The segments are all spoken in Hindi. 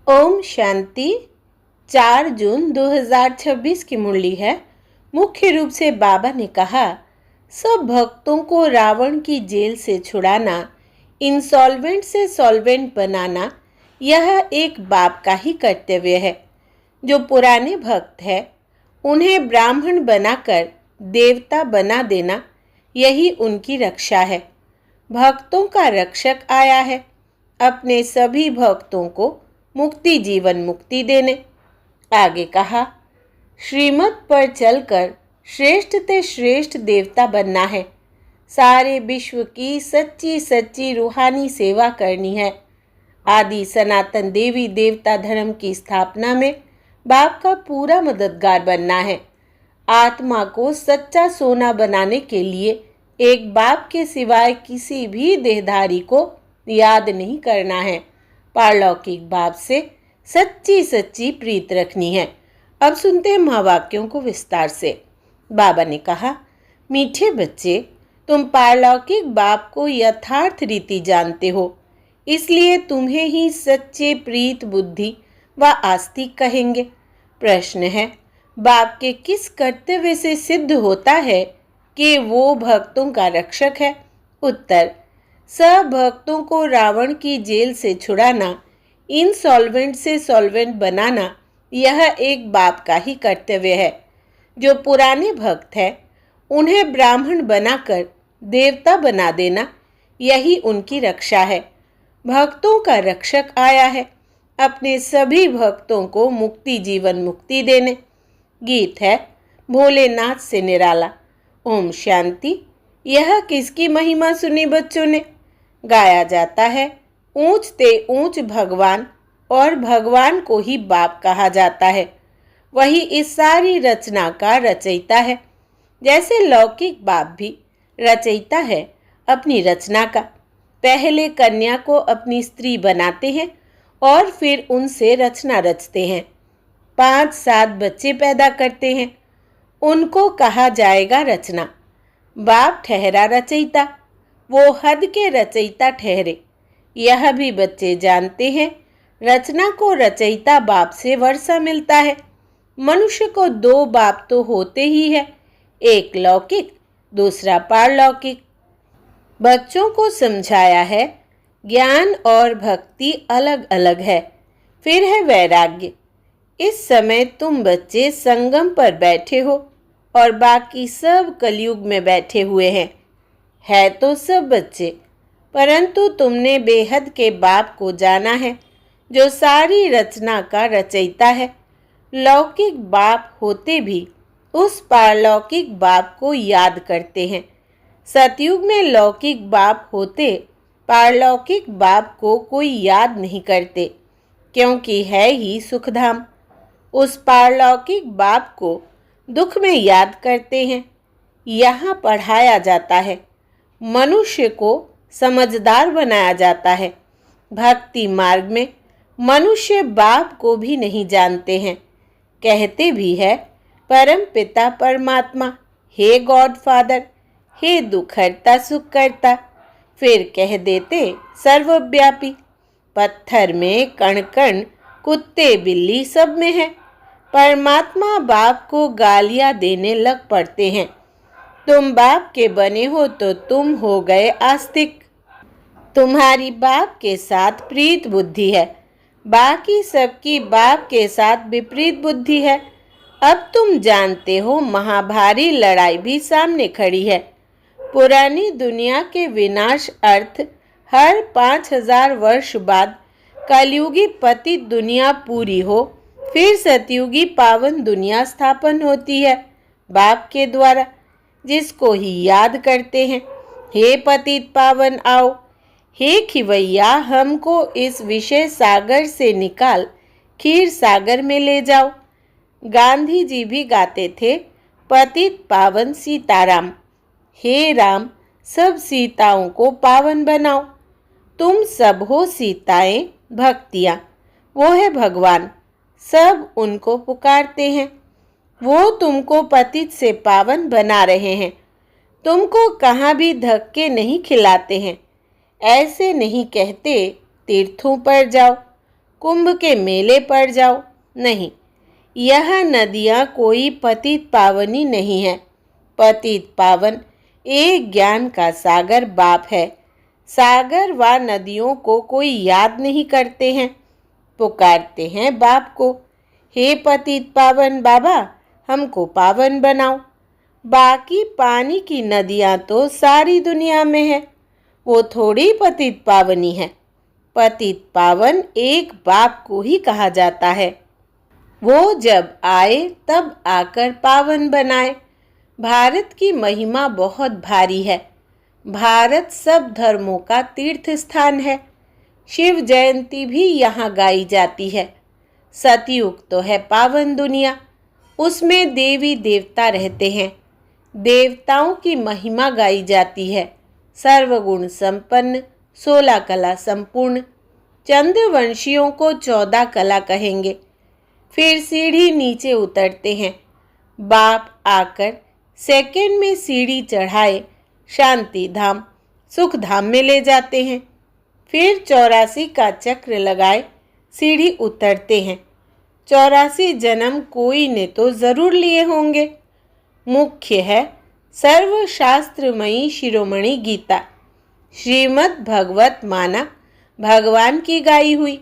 ओम शांति। 4 जून 2026 की मुरली है। मुख्य रूप से बाबा ने कहा, सब भक्तों को रावण की जेल से छुड़ाना, इंसॉल्वेंट से सॉल्वेंट बनाना, यह एक बाप का ही कर्तव्य है। जो पुराने भक्त हैं, उन्हें ब्राह्मण बनाकर देवता बना देना, यही उनकी रक्षा है। भक्तों का रक्षक आया है, अपने सभी भक्तों को मुक्ति जीवन मुक्ति देने। आगे कहा, श्रीमत पर चलकर श्रेष्ठ ते श्रेष्ठ देवता बनना है। सारे विश्व की सच्ची सच्ची रूहानी सेवा करनी है। आदि सनातन देवी देवता धर्म की स्थापना में बाप का पूरा मददगार बनना है। आत्मा को सच्चा सोना बनाने के लिए एक बाप के सिवाय किसी भी देहधारी को याद नहीं करना है। पारलौकिक बाप से सच्ची सच्ची प्रीत रखनी है। अब सुनते हैं महावाक्यों को विस्तार से। बाबा ने कहा, मीठे बच्चे, तुम पारलौकिक बाप को यथार्थ रीति जानते हो, इसलिए तुम्हें ही सच्चे प्रीत बुद्धि व आस्तिक कहेंगे। प्रश्न है, बाप के किस कर्तव्य से सिद्ध होता है कि वो भक्तों का रक्षक है? उत्तर, सब भक्तों को रावण की जेल से छुड़ाना, इंसॉल्वेंट से सॉल्वेंट बनाना, यह एक बाप का ही कर्तव्य है। जो पुराने भक्त हैं, उन्हें ब्राह्मण बनाकर देवता बना देना, यही उनकी रक्षा है। भक्तों का रक्षक आया है, अपने सभी भक्तों को मुक्ति जीवन मुक्ति देने। गीत है भोलेनाथ से निराला। ओम शांति। यह किसकी महिमा सुनी बच्चों ने? गाया जाता है, ऊंच ते ऊंच भगवान, और भगवान को ही बाप कहा जाता है। वही इस सारी रचना का रचयिता है। जैसे लौकिक बाप भी रचयिता है अपनी रचना का। पहले कन्या को अपनी स्त्री बनाते हैं और फिर उनसे रचना रचते हैं। 5-7 बच्चे पैदा करते हैं, उनको कहा जाएगा रचना। बाप ठहरा रचयिता, वो हद के रचयिता ठहरे। यह भी बच्चे जानते हैं, रचना को रचयिता बाप से वर्षा मिलता है। मनुष्य को 2 बाप तो होते ही है, एक लौकिक, दूसरा पारलौकिक। बच्चों को समझाया है, ज्ञान और भक्ति अलग अलग है। फिर है वैराग्य। इस समय तुम बच्चे संगम पर बैठे हो और बाकी सब कलयुग में बैठे हुए हैं। है तो सब बच्चे, परंतु तुमने बेहद के बाप को जाना है, जो सारी रचना का रचयिता है। लौकिक बाप होते भी उस पारलौकिक बाप को याद करते हैं। सतयुग में लौकिक बाप होते पारलौकिक बाप को कोई याद नहीं करते, क्योंकि है ही सुखधाम। उस पारलौकिक बाप को दुख में याद करते हैं। यहाँ पढ़ाया जाता है, मनुष्य को समझदार बनाया जाता है। भक्ति मार्ग में मनुष्य बाप को भी नहीं जानते हैं। कहते भी है, परम पिता परमात्मा, हे गॉड फादर, हे दुखहर्ता सुखकर्ता। फिर कह देते सर्वव्यापी। पत्थर में कण कण, कुत्ते बिल्ली सब में है। परमात्मा बाप को गालियां देने लग पड़ते हैं। तुम बाप के बने हो तो तुम हो गए आस्तिक। तुम्हारी बाप के साथ प्रीत बुद्धि है, बाकी सबकी बाप के साथ विपरीत बुद्धि है। अब तुम जानते हो, महाभारी लड़ाई भी सामने खड़ी है। पुरानी दुनिया के विनाश अर्थ हर 5000 वर्ष बाद कलयुगी पतित दुनिया पूरी हो, फिर सतयुगी पावन दुनिया स्थापन होती है बाप के द्वारा, जिसको ही याद करते हैं। हे पतित पावन आओ, हे खिवैया हमको इस विषय सागर से निकाल खीर सागर में ले जाओ। गांधी जी भी गाते थे, पतित पावन सीताराम, हे राम सब सीताओं को पावन बनाओ। तुम सब हो सीताएं भक्तियाँ, वो है भगवान, सब उनको पुकारते हैं। वो तुमको पतित से पावन बना रहे हैं। तुमको कहाँ भी धक्के नहीं खिलाते हैं। ऐसे नहीं कहते तीर्थों पर जाओ, कुंभ के मेले पर जाओ। नहीं, यह नदियाँ कोई पतित पावनी नहीं है। पतित पावन एक ज्ञान का सागर बाप है। सागर व नदियों को कोई याद नहीं करते हैं, पुकारते हैं बाप को, हे पतित पावन बाबा, हमको पावन बनाओ। बाकी पानी की नदियाँ तो सारी दुनिया में है, वो थोड़ी पतित पावनी है। पतित पावन एक बाप को ही कहा जाता है। वो जब आए तब आकर पावन बनाए। भारत की महिमा बहुत भारी है। भारत सब धर्मों का तीर्थ स्थान है। शिव जयंती भी यहाँ गाई जाती है। सतयुग तो है पावन दुनिया, उसमें देवी देवता रहते हैं। देवताओं की महिमा गाई जाती है। सर्वगुण संपन्न, 16 कला संपूर्ण। चंद्रवंशियों को 14 कला कहेंगे। फिर सीढ़ी नीचे उतरते हैं। बाप आकर सेकंड में सीढ़ी चढ़ाए शांति धाम, सुख धाम में ले जाते हैं। फिर 84 का चक्र लगाए सीढ़ी उतरते हैं। 84 जन्म कोई ने तो जरूर लिए होंगे। मुख्य है सर्वशास्त्रमयी शिरोमणि गीता, श्रीमद् भगवत माना भगवान की गाई हुई।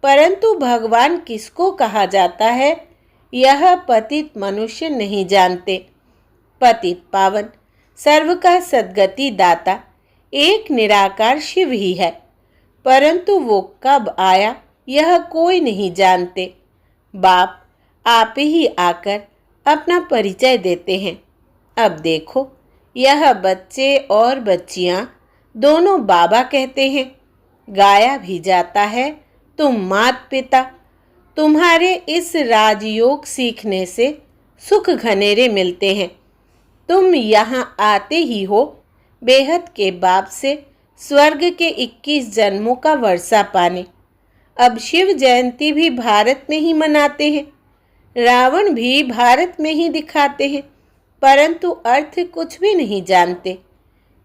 परंतु भगवान किसको कहा जाता है, यह पतित मनुष्य नहीं जानते। पतित पावन सर्व का सद्गति दाता एक निराकार शिव ही है, परंतु वो कब आया यह कोई नहीं जानते। बाप आप ही आकर अपना परिचय देते हैं। अब देखो, यह बच्चे और बच्चियां दोनों बाबा कहते हैं। गाया भी जाता है, तुम मात पिता। तुम्हारे इस राजयोग सीखने से सुख घनेरे मिलते हैं। तुम यहाँ आते ही हो बेहद के बाप से स्वर्ग के 21 जन्मों का वर्षा पाने। अब शिव जयंती भी भारत में ही मनाते हैं, रावण भी भारत में ही दिखाते हैं, परंतु अर्थ कुछ भी नहीं जानते।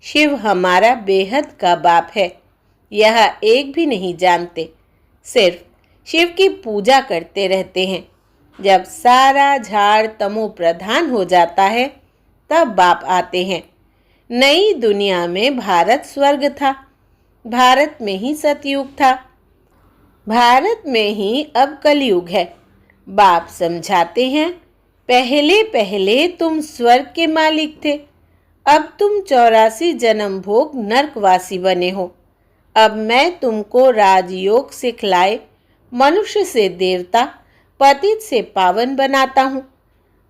शिव हमारा बेहद का बाप है, यह एक भी नहीं जानते। सिर्फ शिव की पूजा करते रहते हैं। जब सारा झाड़ तमो प्रधान हो जाता है तब बाप आते हैं। नई दुनिया में भारत स्वर्ग था, भारत में ही सतयुग था, भारत में ही अब कलयुग है। बाप समझाते हैं, पहले पहले तुम स्वर्ग के मालिक थे, अब तुम 84 जन्म भोग नरकवासी बने हो। अब मैं तुमको राजयोग सिखलाए मनुष्य से देवता, पतित से पावन बनाता हूँ।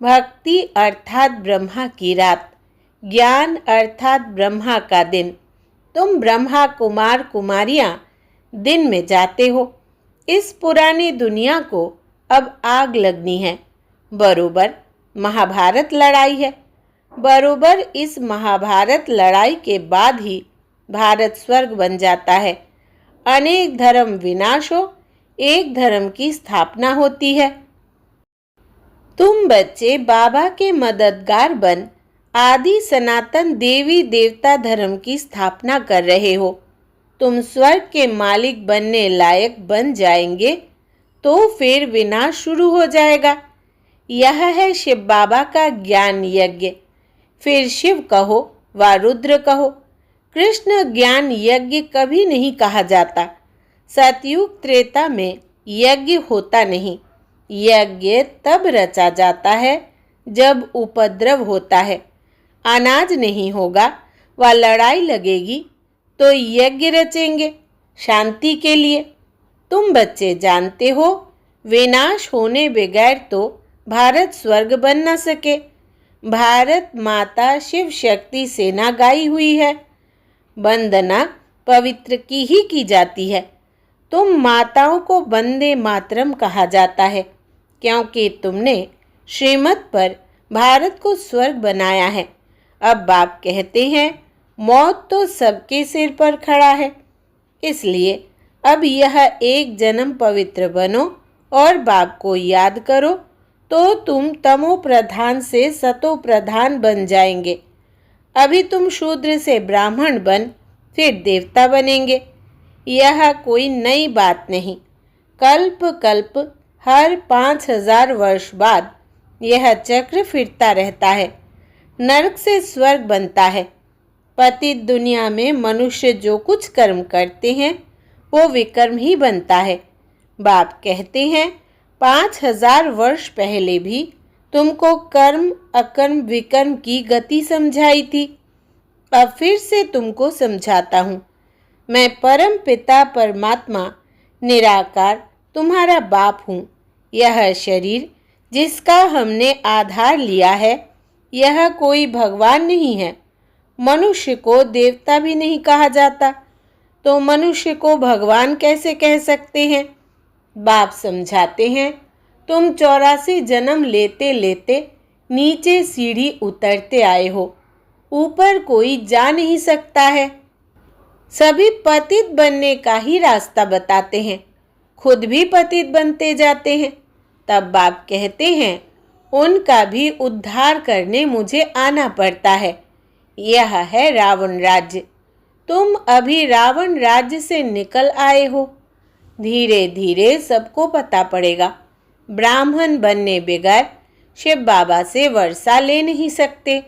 भक्ति अर्थात ब्रह्मा की रात, ज्ञान अर्थात ब्रह्मा का दिन। तुम ब्रह्मा कुमार कुमारियाँ दिन में जाते हो। इस पुरानी दुनिया को अब आग लगनी है। बरोबर महाभारत लड़ाई है। बरोबर इस महाभारत लड़ाई के बाद ही भारत स्वर्ग बन जाता है। अनेक धर्म विनाश हो, एक धर्म की स्थापना होती है। तुम बच्चे बाबा के मददगार बन आदि सनातन देवी देवता धर्म की स्थापना कर रहे हो। तुम स्वर्ग के मालिक बनने लायक बन जाएंगे तो फिर विनाश शुरू हो जाएगा। यह है शिव बाबा का ज्ञान यज्ञ। फिर शिव कहो व रुद्र कहो, कृष्ण ज्ञान यज्ञ कभी नहीं कहा जाता। सतयुग त्रेता में यज्ञ होता नहीं। यज्ञ तब रचा जाता है जब उपद्रव होता है, अनाज नहीं होगा व लड़ाई लगेगी तो यज्ञ रचेंगे शांति के लिए। तुम बच्चे जानते हो विनाश होने बगैर तो भारत स्वर्ग बन न सके। भारत माता शिव शक्ति सेना गाई हुई है, वंदना पवित्र की ही की जाती है। तुम माताओं को वंदे मातरम कहा जाता है क्योंकि तुमने श्रीमत पर भारत को स्वर्ग बनाया है। अब बाप कहते हैं मौत तो सबके सिर पर खड़ा है, इसलिए अब यह एक जन्म पवित्र बनो और बाप को याद करो तो तुम तमो प्रधान से सतो प्रधान बन जाएंगे। अभी तुम शूद्र से ब्राह्मण बन फिर देवता बनेंगे। यह कोई नई बात नहीं। कल्प कल्प हर 5000 वर्ष बाद यह चक्र फिरता रहता है। नरक से स्वर्ग बनता है। पतित दुनिया में मनुष्य जो कुछ कर्म करते हैं वो विकर्म ही बनता है। बाप कहते हैं 5000 वर्ष पहले भी तुमको कर्म अकर्म विकर्म की गति समझाई थी। अब फिर से तुमको समझाता हूँ। मैं परम पिता परमात्मा निराकार तुम्हारा बाप हूँ। यह शरीर जिसका हमने आधार लिया है यह कोई भगवान नहीं है। मनुष्य को देवता भी नहीं कहा जाता, तो मनुष्य को भगवान कैसे कह सकते हैं? बाप समझाते हैं तुम 84 जन्म लेते लेते नीचे सीढ़ी उतरते आए हो, ऊपर कोई जा नहीं सकता है। सभी पतित बनने का ही रास्ता बताते हैं, खुद भी पतित बनते जाते हैं। तब बाप कहते हैं उनका भी उद्धार करने मुझे आना पड़ता है। यह है रावण राज्य। तुम अभी रावण राज्य से निकल आए हो। धीरे धीरे सबको पता पड़ेगा। ब्राह्मण बनने बगैर शिव बाबा से वर्षा ले नहीं सकते।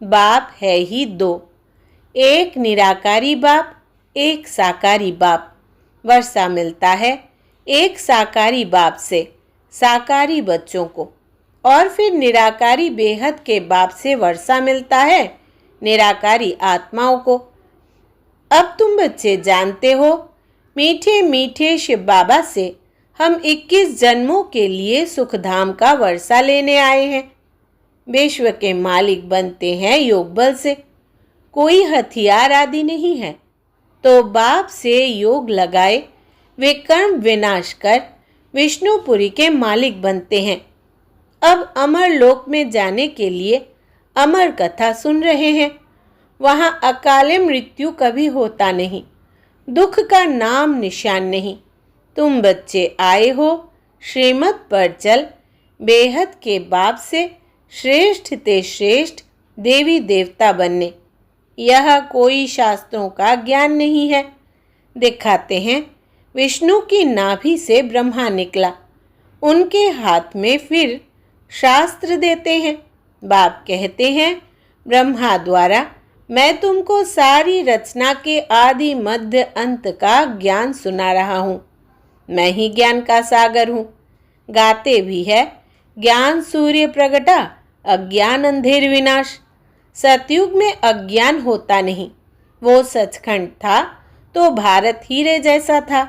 बाप है ही दो, एक निराकारी बाप, एक साकारी बाप। वर्षा मिलता है एक साकारी बाप से साकारी बच्चों को, और फिर निराकारी बेहद के बाप से वर्षा मिलता है निराकारी आत्माओं को। अब तुम बच्चे जानते हो, मीठे मीठे शिव बाबा से हम 21 जन्मों के लिए सुखधाम का वर्षा लेने आए हैं। विश्व के मालिक बनते हैं योग बल से, कोई हथियार आदि नहीं है। तो बाप से योग लगाए वे कर्म विनाश कर विष्णुपुरी के मालिक बनते हैं। अब अमर लोक में जाने के लिए अमर कथा सुन रहे हैं। वहाँ अकाले मृत्यु कभी होता नहीं, दुख का नाम निशान नहीं। तुम बच्चे आए हो श्रीमत पर चल बेहद के बाप से श्रेष्ठ ते श्रेष्ठ देवी देवता बनने। यह कोई शास्त्रों का ज्ञान नहीं है। दिखाते हैं विष्णु की नाभि से ब्रह्मा निकला, उनके हाथ में फिर शास्त्र देते हैं। बाप कहते हैं ब्रह्मा द्वारा मैं तुमको सारी रचना के आदि मध्य अंत का ज्ञान सुना रहा हूँ। मैं ही ज्ञान का सागर हूँ। गाते भी है ज्ञान सूर्य प्रगटा अज्ञान अंधेर विनाश। सतयुग में अज्ञान होता नहीं। वो सचखंड था तो भारत हीरे जैसा था।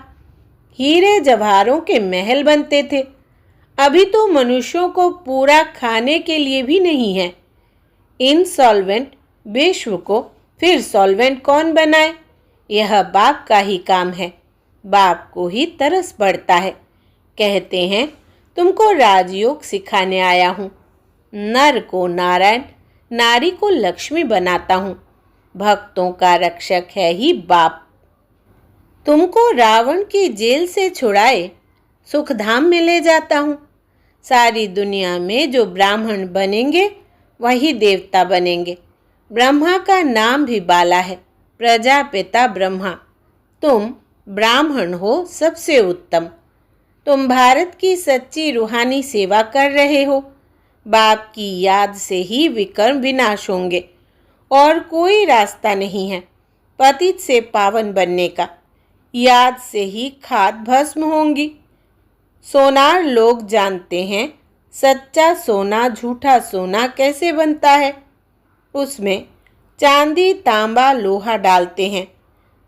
हीरे जवाहरों के महल बनते थे। अभी तो मनुष्यों को पूरा खाने के लिए भी नहीं है। इनसॉल्वेंट विश्व को फिर सॉल्वेंट कौन बनाए? यह बाप का ही काम है। बाप को ही तरस पड़ता है। कहते हैं तुमको राजयोग सिखाने आया हूँ। नर को नारायण, नारी को लक्ष्मी बनाता हूँ। भक्तों का रक्षक है ही बाप। तुमको रावण की जेल से छुड़ाए सुखधाम में ले जाता हूँ। सारी दुनिया में जो ब्राह्मण बनेंगे वही देवता बनेंगे। ब्रह्मा का नाम भी बाला है, प्रजापिता ब्रह्मा। तुम ब्राह्मण हो सबसे उत्तम। तुम भारत की सच्ची रूहानी सेवा कर रहे हो। बाप की याद से ही विकर्म विनाश होंगे और कोई रास्ता नहीं है पतित से पावन बनने का। याद से ही खाद भस्म होंगी। सोनार लोग जानते हैं सच्चा सोना झूठा सोना कैसे बनता है। उसमें चांदी तांबा लोहा डालते हैं।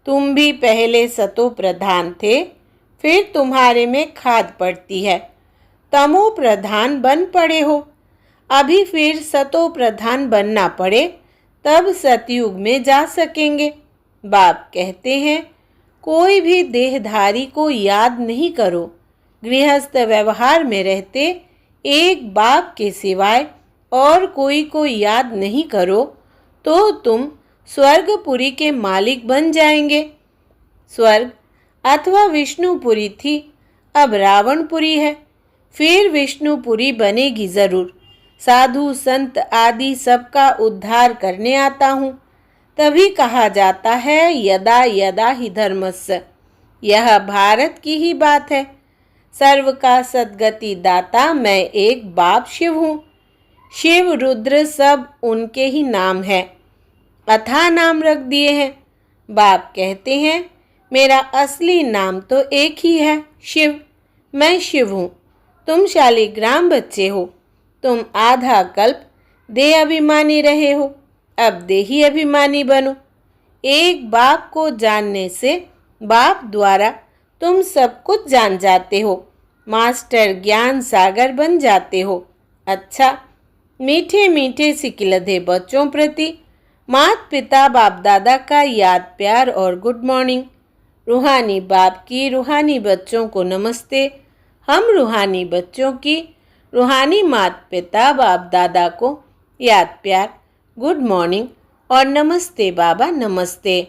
तुम भी पहले सतो प्रधान थे, फिर तुम्हारे में खाद पड़ती है, तमो प्रधान बन पड़े हो। अभी फिर सतो प्रधान बनना पड़े तब सतयुग में जा सकेंगे। बाप कहते हैं कोई भी देहधारी को याद नहीं करो। गृहस्थ व्यवहार में रहते एक बाप के सिवाय और कोई को याद नहीं करो तो तुम स्वर्गपुरी के मालिक बन जाएंगे। स्वर्ग अथवा विष्णुपुरी थी, अब रावणपुरी है, फिर विष्णुपुरी बनेगी जरूर। साधु संत आदि सबका उद्धार करने आता हूँ। तभी कहा जाता है यदा यदा ही धर्मस्य। यह भारत की ही बात है। सर्व का सद्गति दाता मैं एक बाप शिव हूँ। शिव रुद्र सब उनके ही नाम है, अथाह नाम रख दिए हैं। बाप कहते हैं मेरा असली नाम तो एक ही है, शिव। मैं शिव हूँ। तुम शालिग्राम बच्चे हो। तुम आधा कल्प देह अभिमानी रहे हो, अब देही अभिमानी बनो। एक बाप को जानने से बाप द्वारा तुम सब कुछ जान जाते हो, मास्टर ज्ञान सागर बन जाते हो। अच्छा, मीठे मीठे सिकिलधे बच्चों प्रति माता पिता बाप दादा का याद प्यार और गुड मॉर्निंग। रूहानी बाप की रूहानी बच्चों को नमस्ते। हम रूहानी बच्चों की रूहानी माता पिता बाप दादा को याद प्यार, गुड मॉर्निंग और नमस्ते बाबा नमस्ते।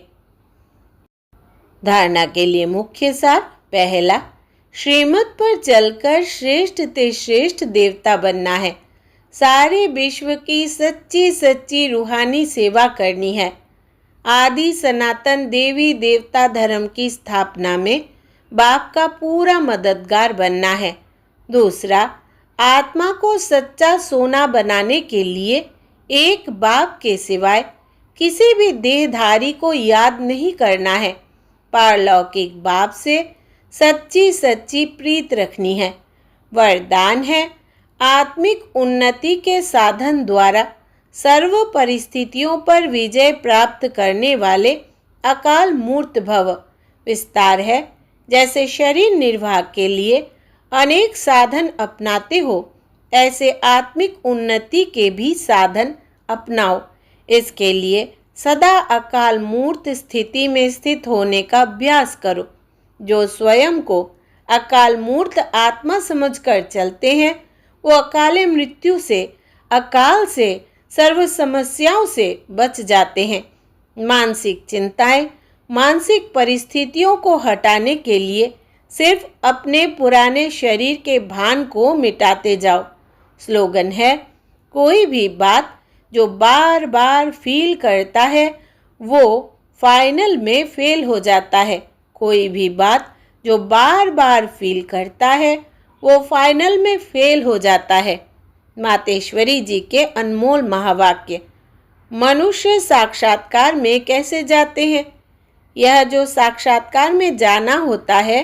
धारणा के लिए मुख्य सार। पहला, श्रीमत पर चलकर श्रेष्ठ ते श्रेष्ठ देवता बनना है। सारे विश्व की सच्ची सच्ची रूहानी सेवा करनी है। आदि सनातन देवी देवता धर्म की स्थापना में बाप का पूरा मददगार बनना है। दूसरा, आत्मा को सच्चा सोना बनाने के लिए एक बाप के सिवाय किसी भी देहधारी को याद नहीं करना है। पारलौकिक बाप से सच्ची सच्ची प्रीत रखनी है। वरदान है आत्मिक उन्नति के साधन द्वारा सर्व परिस्थितियों पर विजय प्राप्त करने वाले अकाल मूर्त भव। विस्तार है, जैसे शरीर निर्वाह के लिए अनेक साधन अपनाते हो, ऐसे आत्मिक उन्नति के भी साधन अपनाओ। इसके लिए सदा अकाल मूर्त स्थिति में स्थित होने का अभ्यास करो। जो स्वयं को अकाल मूर्त आत्मा समझकर चलते हैं, वो अकाले मृत्यु से, अकाल से, सर्व समस्याओं से बच जाते हैं। मानसिक चिंताएं, मानसिक परिस्थितियों को हटाने के लिए सिर्फ अपने पुराने शरीर के भान को मिटाते जाओ। स्लोगन है, कोई भी बात जो बार बार फील करता है वो फाइनल में फेल हो जाता है। कोई भी बात जो बार बार फील करता है वो फाइनल में फेल हो जाता है। मातेश्वरी जी के अनमोल महावाक्य। मनुष्य साक्षात्कार में कैसे जाते हैं? यह जो साक्षात्कार में जाना होता है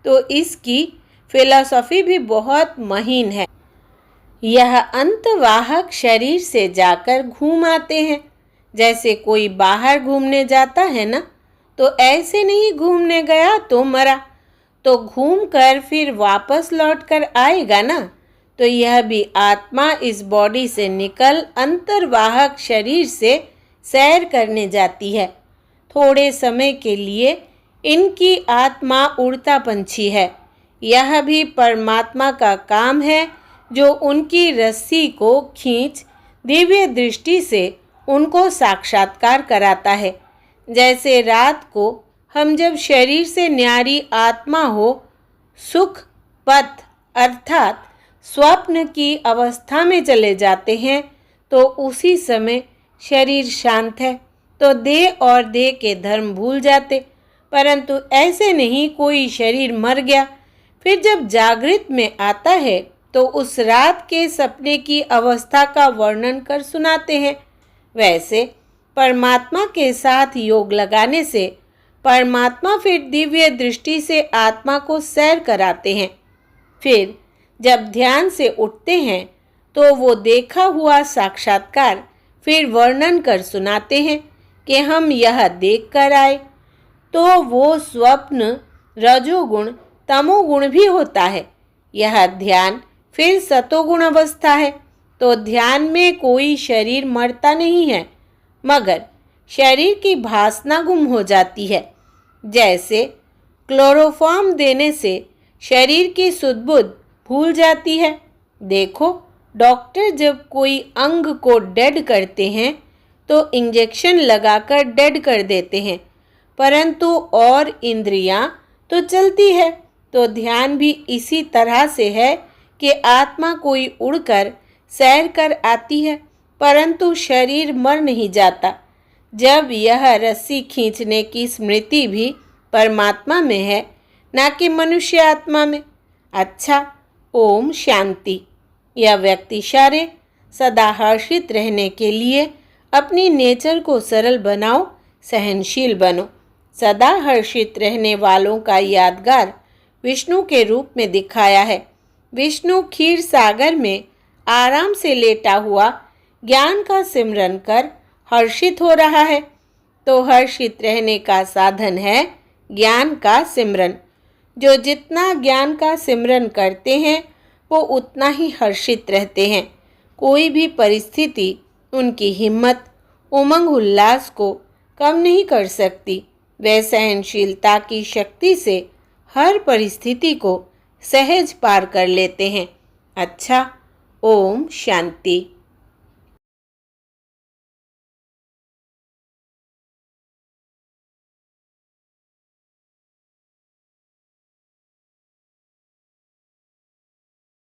तो इसकी फिलॉसफी भी बहुत महीन है। यह अंतवाहक शरीर से जाकर घूम आते हैं। जैसे कोई बाहर घूमने जाता है ना, तो ऐसे नहीं घूमने गया तो मरा, तो घूम कर फिर वापस लौट कर आएगा ना। तो यह भी आत्मा इस बॉडी से निकल अंतर्वाहक शरीर से सैर करने जाती है। थोड़े समय के लिए इनकी आत्मा उड़ता पंछी है। यह भी परमात्मा का काम है जो उनकी रस्सी को खींच दिव्य दृष्टि से उनको साक्षात्कार कराता है। जैसे रात को हम जब शरीर से न्यारी आत्मा हो सुख पथ अर्थात स्वप्न की अवस्था में चले जाते हैं, तो उसी समय शरीर शांत है तो देह और देह के धर्म भूल जाते। परंतु ऐसे नहीं, कोई शरीर मर गया फिर जब जागृत में आता है तो उस रात के सपने की अवस्था का वर्णन कर सुनाते हैं। वैसे परमात्मा के साथ योग लगाने से परमात्मा फिर दिव्य दृष्टि से आत्मा को सैर कराते हैं। फिर जब ध्यान से उठते हैं तो वो देखा हुआ साक्षात्कार फिर वर्णन कर सुनाते हैं कि हम यह देख कर आए। तो वो स्वप्न रजोगुण तमोगुण भी होता है। यह ध्यान फिर सतोगुण अवस्था है। तो ध्यान में कोई शरीर मरता नहीं है, मगर शरीर की भासना गुम हो जाती है। जैसे क्लोरोफॉर्म देने से शरीर की सुध-बुध भूल जाती है। देखो, डॉक्टर जब कोई अंग को डेड करते हैं तो इंजेक्शन लगाकर डेड कर देते हैं, परंतु और इंद्रियां तो चलती है। तो ध्यान भी इसी तरह से है कि आत्मा कोई उड़कर सैर कर आती है, परंतु शरीर मर नहीं जाता। जब यह रस्सी खींचने की स्मृति भी परमात्मा में है, ना कि मनुष्य आत्मा में। अच्छा, ओम शांति। यह व्यक्ति सारे सदा हर्षित रहने के लिए अपनी नेचर को सरल बनाओ, सहनशील बनो। सदा हर्षित रहने वालों का यादगार विष्णु के रूप में दिखाया है। विष्णु क्षीर सागर में आराम से लेटा हुआ ज्ञान का सिमरन कर हर्षित हो रहा है। तो हर्षित रहने का साधन है ज्ञान का सिमरन। जो जितना ज्ञान का सिमरन करते हैं वो उतना ही हर्षित रहते हैं। कोई भी परिस्थिति उनकी हिम्मत, उमंग, उल्लास को कम नहीं कर सकती। वे सहनशीलता की शक्ति से हर परिस्थिति को सहज पार कर लेते हैं। अच्छा, ओम शांति।